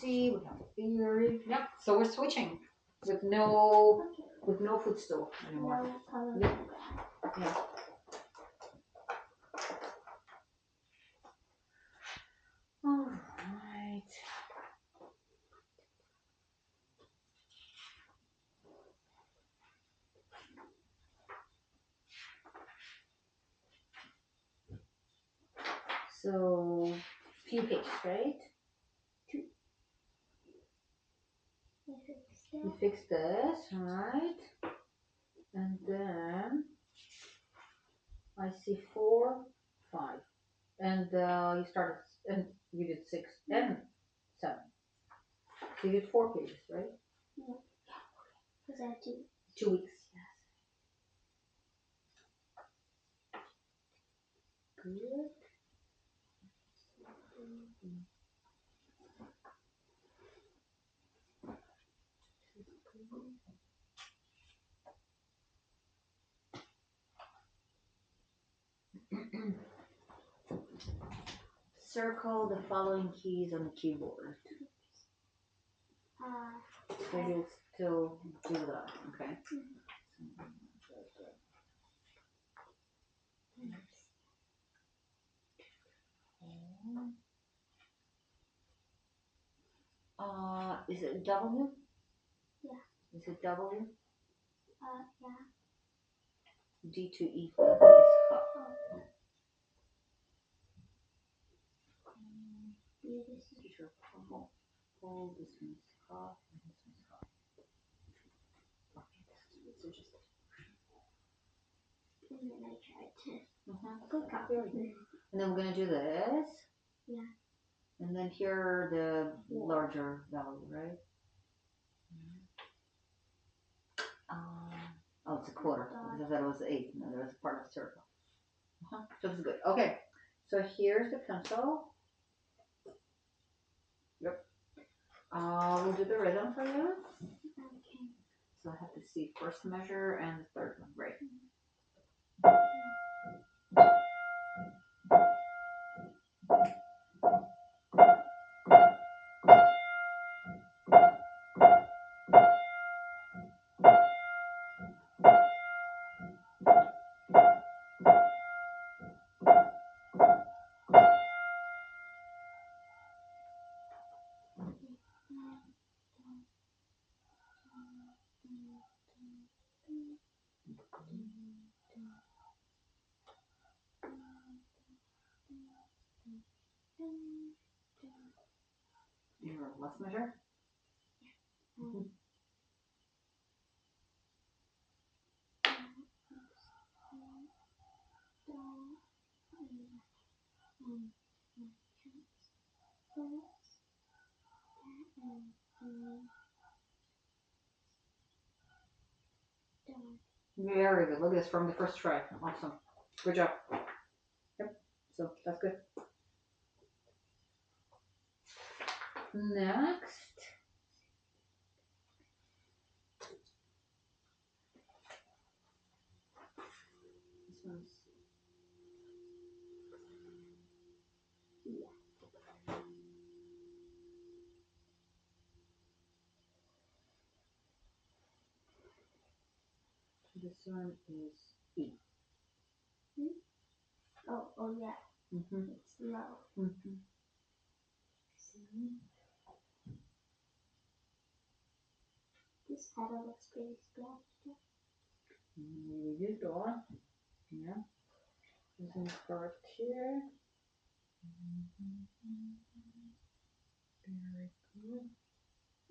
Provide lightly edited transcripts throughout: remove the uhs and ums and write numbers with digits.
see. We have the theory. Yep. So we're switching with no footstool anymore. No color. Yep. Yeah. All right. So few pages, right? You fix this, right? And then I see 4, 5, and you started and you did 6 and 7. So you did 4 pages, right? Yeah. Because I had 2. 2 weeks. Yes. Good. Circle the following keys on the keyboard. So you'll still do that, okay? Is it W? Yeah. Is it W? Yeah. D to E for this cup. Yeah, this is Pull, this one's cup, and this one's cup. Okay, so just. And then I tried to Good cup. And then we're gonna do this. Yeah. And then here are the larger value, right? Oh, it's a quarter. Because I thought it was 8. No, there was a part of the circle. So this is good. Okay. So here's the pencil. Yep. We'll do the rhythm for you. okay. So I have to see first measure and the third one. Right. Your left measure. Very good. Look at this from the first try. Awesome. Good job. Yep. So that's good. Next. This one's. This one is E. Oh yeah. It's low. This pedal looks pretty scratched. We used all. Yeah. This one's part here. Very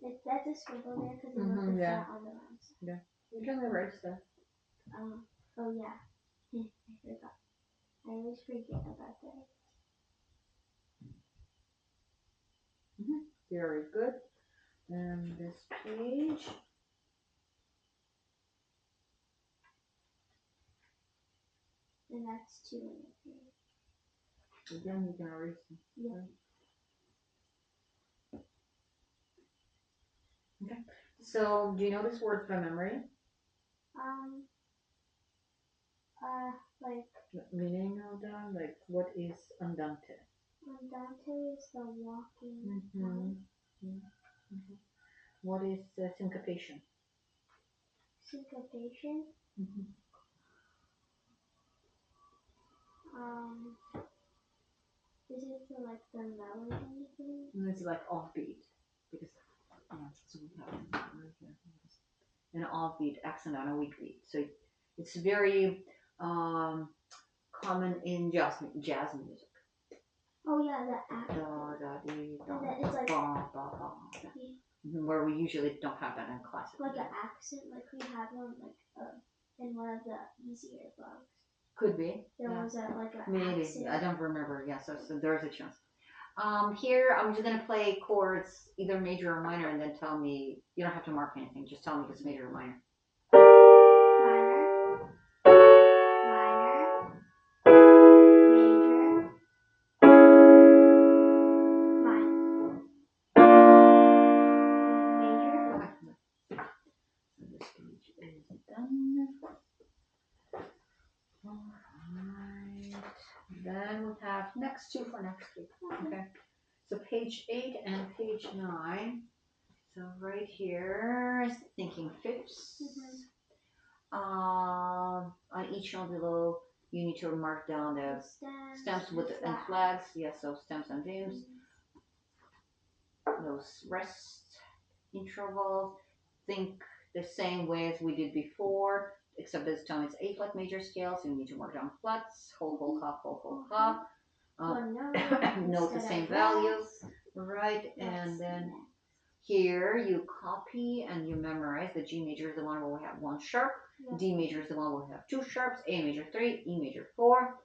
good. That's a scribble there because it looks like that on the wrong side. Yeah. You can erase that. Oh yeah. I forgot. I always forget about that. Very good. And this page. And that's 2 in the page. Again, you can erase them. Yeah. Okay. So, do you know this word by memory? Like. Meaning of that? Like, what is andante? Andante is the walking. What is syncopation? Syncopation. Mm-hmm. Is it for like the melody thing? It's like offbeat because so we have right here. An offbeat accent on a weak beat. So it's very common in jazz music. Oh yeah, the accent. And then it's like where we usually don't have that in classical. Like an accent, like we had one in one of the easier books. Could be. There was like an maybe accent. I don't remember. Yeah, so there's a chance. Here I'm just gonna play chords, either major or minor, and then tell me. You don't have to mark anything. Just tell me if it's major or minor. Then we have next two for next week. Okay. So page 8 and page 9. So right here is thinking fifths. On each note below, you need to mark down the stems with and flags. Yes, so stems and themes. Those rest intervals. Think the same way as we did before, except this time it's A flat major scale, so you need to mark down flats, whole, half. Note the same values, right? And then here you copy and you memorize. The G major is the one where we have one sharp, D major is the one where we have two sharps, A major 3, E major 4.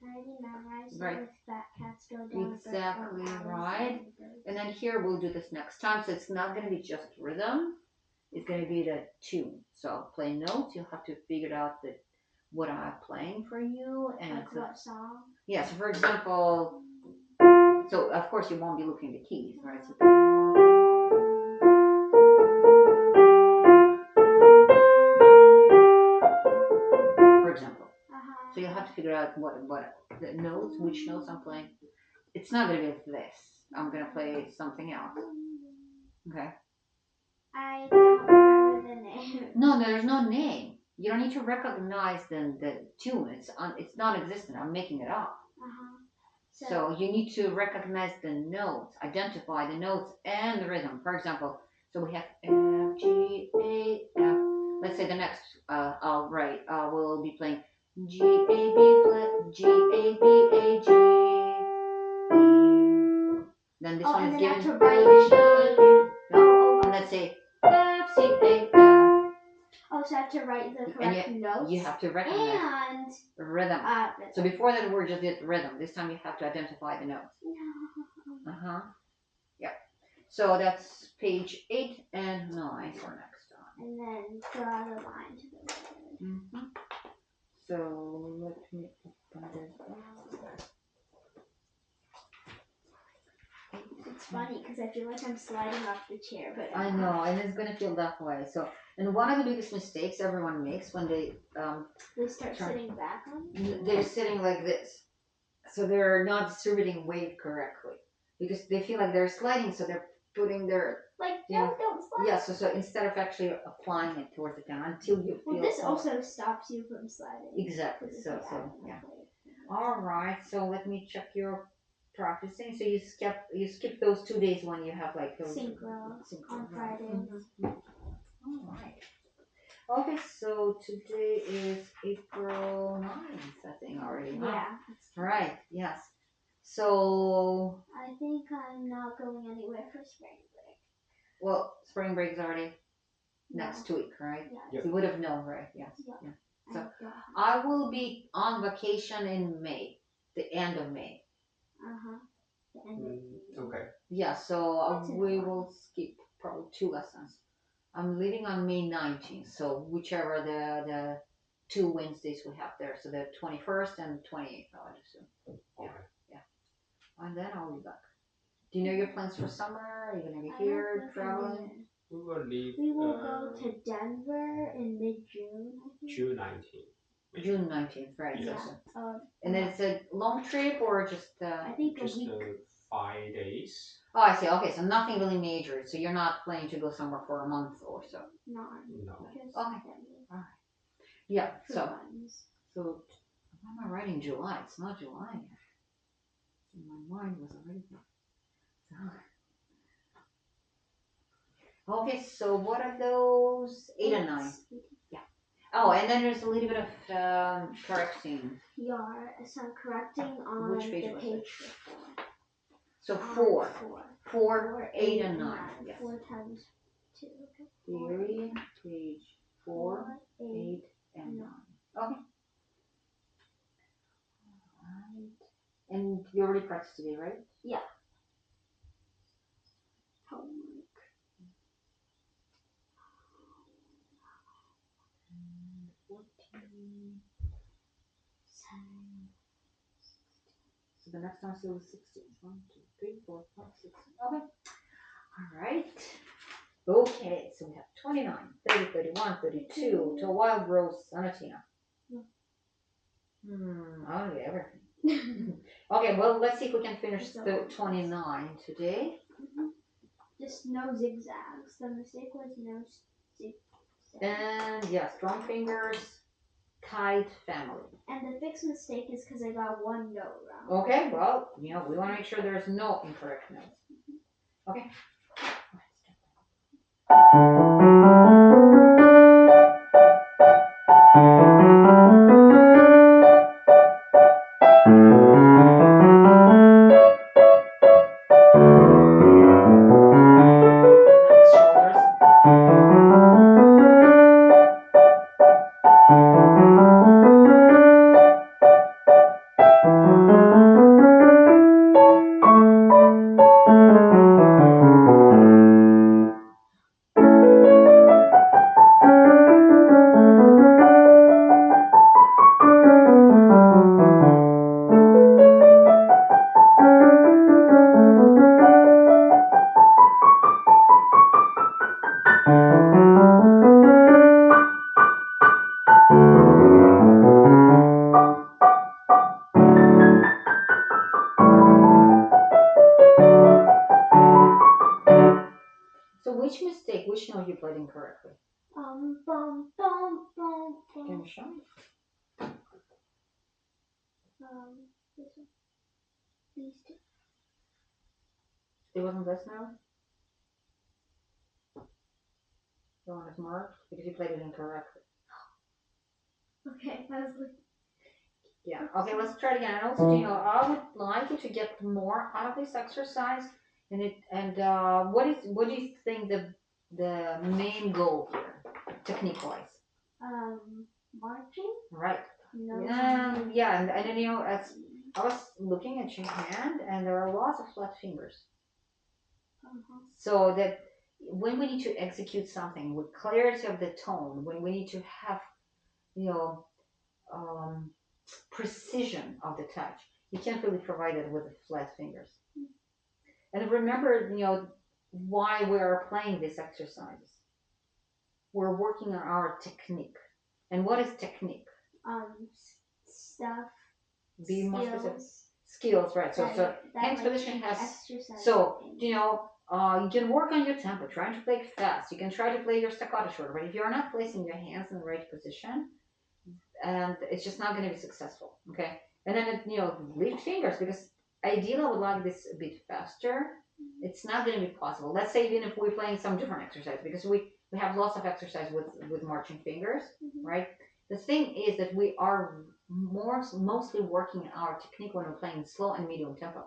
I already memorized right. With fat cats go down. Exactly right. And then here we'll do this next time. So it's not going to be just rhythm. It's going to be the tune. So I'll play notes. You'll have to figure out what I'm playing for you. And like what song? Yeah. So for example, so of course you won't be looking at the keys, right? So, for example. So you'll have to figure out what the notes, which notes I'm playing. It's not going to be this. I'm going to play something else. Okay. I don't remember the name. No, there's no name. You don't need to recognize the tune. It's non-existent. I'm making it up. So you need to recognize the notes, identify the notes and the rhythm. For example, so we have F, G, A, F. Let's say the next, we'll be playing G, A, B flat, G, A, B, A, G, E. Then this one is given to and let's say F, C, A, F. Oh, so I have to write the correct notes? You have to recognize and the rhythm. So before that, we just did rhythm. This time you have to identify the notes. Yep. So that's page 8 and 9 for next time. And then draw the line to the right. So let me open this down. It's funny because I feel like I'm sliding off the chair, but I know, and it's gonna feel that way. So, and one of the biggest mistakes everyone makes when they start sitting back on. They're sitting like this, so they're not distributing weight correctly because they feel like they're sliding, so they're putting their don't slide. Yeah, so instead of actually applying it towards the ground until you feel. Well, this also stops you from sliding. Exactly. So yeah. All right. So let me check your practicing. So you skip those 2 days when you have like synchro on Fridays. All right. Okay, so today is April 9th, I think already. Yeah. All right. Yes. So I think I'm not going anywhere for spring break. Well, spring break is already next week, right? Yeah. Yep. You would have known, right? Yes. Yeah. So I will be on vacation in May, the end of May. The end of May. Okay. Yeah, so we will skip probably 2 lessons. I'm leaving on May 19th, so whichever the 2 Wednesdays we have there, so the 21st and 28th, I would assume. Yeah. And then I'll be back. Do you know your plans for summer? Are you going to be here traveling? We will leave. We will go to Denver in mid-June, I think. June 19th. June 19th, right? Yes. And then it's a long trip or just? I think just a week. 5 days. Oh, I see. Okay, so nothing really major. So you're not planning to go somewhere for a month or so. No, No. just Okay. family. Yeah. For So friends. why am I writing July? It's not July yet. My mind was already. So. Okay, so what are those? 8 and 9. Yeah. Oh, and then there's a little bit of correcting. So I'm correcting on Which page the was page it? before. So On 4. 4. 4, 8, and 9. Yes. 4 times 2. Okay. Theory, page 4, 8, 8, and 9. 9. Okay. Alright. And you already practiced today, right? Yeah. Homework. And 14. 7. So the next one still is 16. 1, 2, 3, 4, 5, 6. Okay. Alright. Okay, so we have 29, 30, 31, 32 to a wild rose Anatina. I want to get everything. Okay, well, let's see if we can finish the 29 today. Just no zigzags. The mistake was no zigzags. And yeah, strong fingers, kite family. And the fixed mistake is because I got one note wrong. Okay, well, we want to make sure there's no incorrect notes. Okay. So which mistake, which note you played incorrectly? Bum, bum, bum, Can bum. you show me? This one. These two. It wasn't this note? The one that's marked? Because you played it incorrectly. Okay, I was like. Yeah. Okay, let's try it again. And also, I would like you to get more out of this exercise. What do you think the main goal here, technique wise? Marching? Right. No. Yeah, and then as I was looking at your hand, and there are lots of flat fingers. So that when we need to execute something with clarity of the tone, when we need to have, um, precision of the touch, you can't really provide it with the flat fingers. And remember, why we are playing this exercise. We're working on our technique. And what is technique? Stuff. Be more Skills. specific. Skills, right? So hand position has. So you can work on your tempo, trying to play fast. You can try to play your staccato short, but if you're not placing your hands in the right position, and it's just not going to be successful. Okay, and then lift fingers, because ideally I would like this a bit faster. It's not going to be possible. Let's say even if we're playing some different exercise, because we have lots of exercise with marching fingers, right? The thing is that we are mostly working our technique when we're playing slow and medium tempo.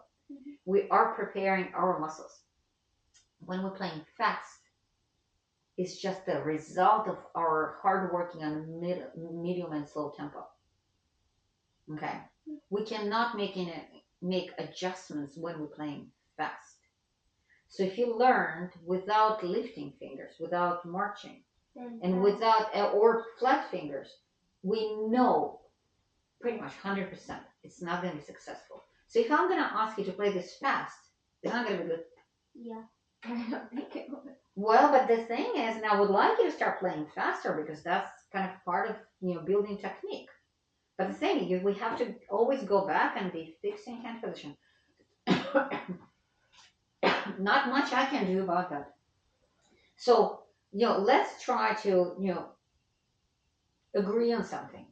We are preparing our muscles. When we're playing fast, it's just the result of our hard working on medium and slow tempo. Okay, we cannot make adjustments when we're playing fast. So if you learned without lifting fingers, without marching, and without or flat fingers, we know pretty much 100% it's not going to be successful. So if I'm going to ask you to play this fast, it's not going to be good. Yeah, I don't think it would. Well, but the thing is, and I would like you to start playing faster, because that's kind of part of building technique. But the thing is, we have to always go back and be fixing hand position. not much I can do about that. So let's try to agree on something.